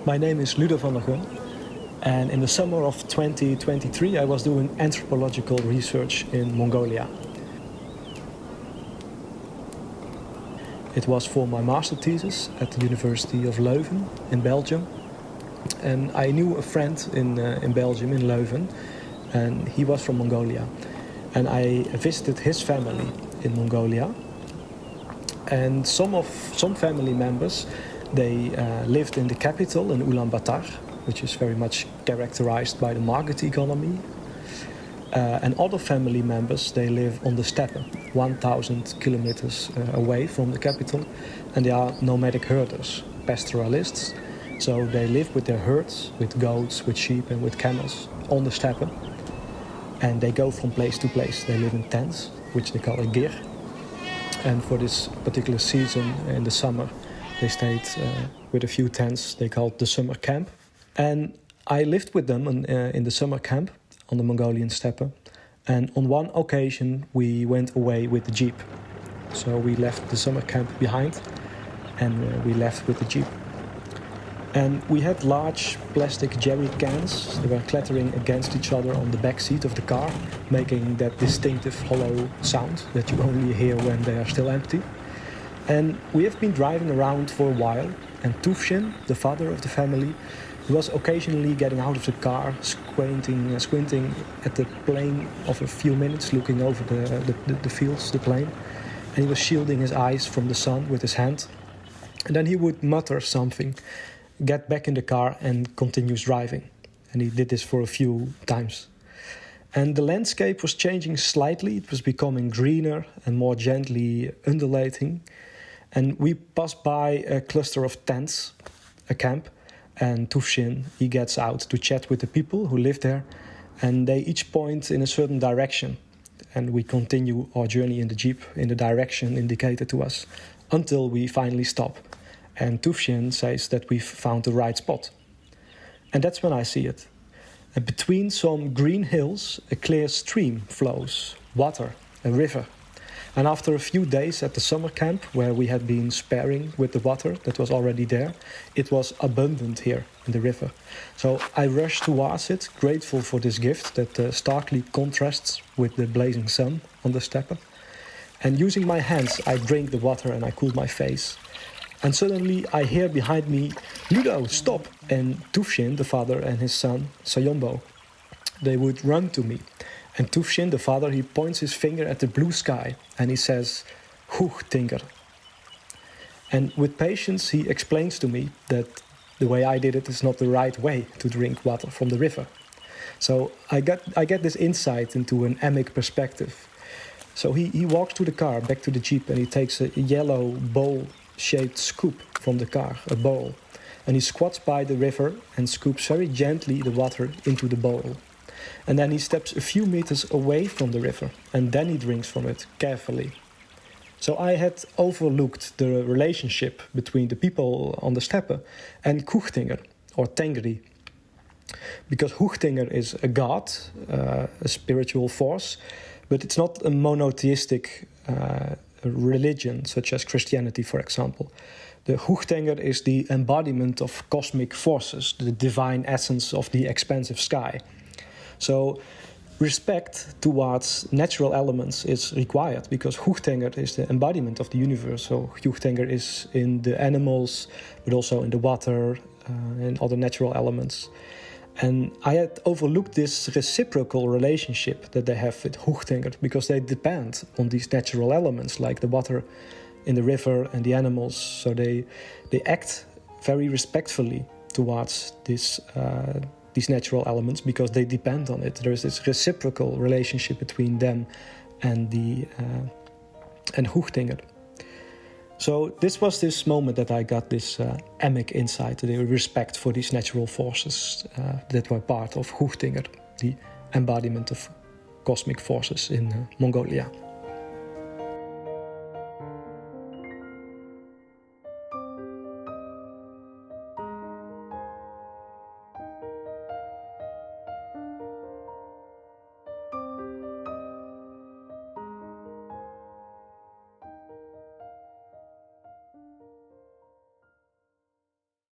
My name is Ludo van der Gun, and in the summer of 2023 I was doing anthropological research in Mongolia. It was for my master thesis at the University of Leuven in Belgium, and I knew a friend in Belgium, in Leuven, and he was from Mongolia, and I visited his family in Mongolia. And some family members, they lived in the capital, in Ulaanbaatar, which is very much characterized by the market economy. And other family members, they live on the steppe, 1,000 kilometers away from the capital, and they are nomadic herders, pastoralists. So they live with their herds, with goats, with sheep and with camels on the steppe. And they go from place to place. They live in tents, which they call a gir. And for this particular season in the summer, they stayed with a few tents they called the summer camp. And I lived with them in the summer camp on the Mongolian steppe. And on one occasion, we went away with the jeep. So we left the summer camp behind and we left with the jeep. And we had large plastic jerry cans. They were clattering against each other on the back seat of the car, making that distinctive hollow sound that you only hear when they are still empty. And we have been driving around for a while, and Tufshin, the father of the family, he was occasionally getting out of the car, squinting at the plain of a few minutes, looking over the fields, the plain. And he was shielding his eyes from the sun with his hand. And then he would mutter something, get back in the car and continues driving. And he did this for a few times. And the landscape was changing slightly. It was becoming greener and more gently undulating. And we passed by a cluster of tents, a camp, and Tufshin, he gets out to chat with the people who live there, and they each point in a certain direction. And we continue our journey in the jeep in the direction indicated to us until we finally stop. And Tufshin says that we've found the right spot. And that's when I see it. And between some green hills, a clear stream flows, water, a river. And after a few days at the summer camp, where we had been sparing with the water that was already there, it was abundant here in the river. So I rushed towards it, grateful for this gift that starkly contrasts with the blazing sun on the steppe. And using my hands, I drink the water and I cool my face. And suddenly I hear behind me, "Ludo, stop!" And Tufshin, the father, and his son, Sayombo, they would run to me. And Tufshin, the father, he points his finger at the blue sky and he says, "Hoog, tinker." And with patience, he explains to me that the way I did it is not the right way to drink water from the river. So I get this insight into an emic perspective. So he walks to the car, back to the jeep, and he takes a yellow bowl-shaped scoop from the car, a bowl. And he squats by the river and scoops very gently the water into the bowl. And then he steps a few meters away from the river, and then he drinks from it carefully. So I had overlooked the relationship between the people on the steppe and Hoogtinger, or Tengri. Because Hoogtinger is a god, a spiritual force, but it's not a monotheistic religion, such as Christianity, for example. The Hoogtinger is the embodiment of cosmic forces, the divine essence of the expansive sky. So respect towards natural elements is required because Hoogtinger is the embodiment of the universe. So Hoogtinger is in the animals, but also in the water and other natural elements. And I had overlooked this reciprocal relationship that they have with Hoogtinger because they depend on these natural elements like the water in the river and the animals. So they act very respectfully towards these natural elements because they depend on it. There is this reciprocal relationship between them and Hoogtinger. So this was this moment that I got this emic insight, the respect for these natural forces that were part of Hoogtinger, the embodiment of cosmic forces in Mongolia.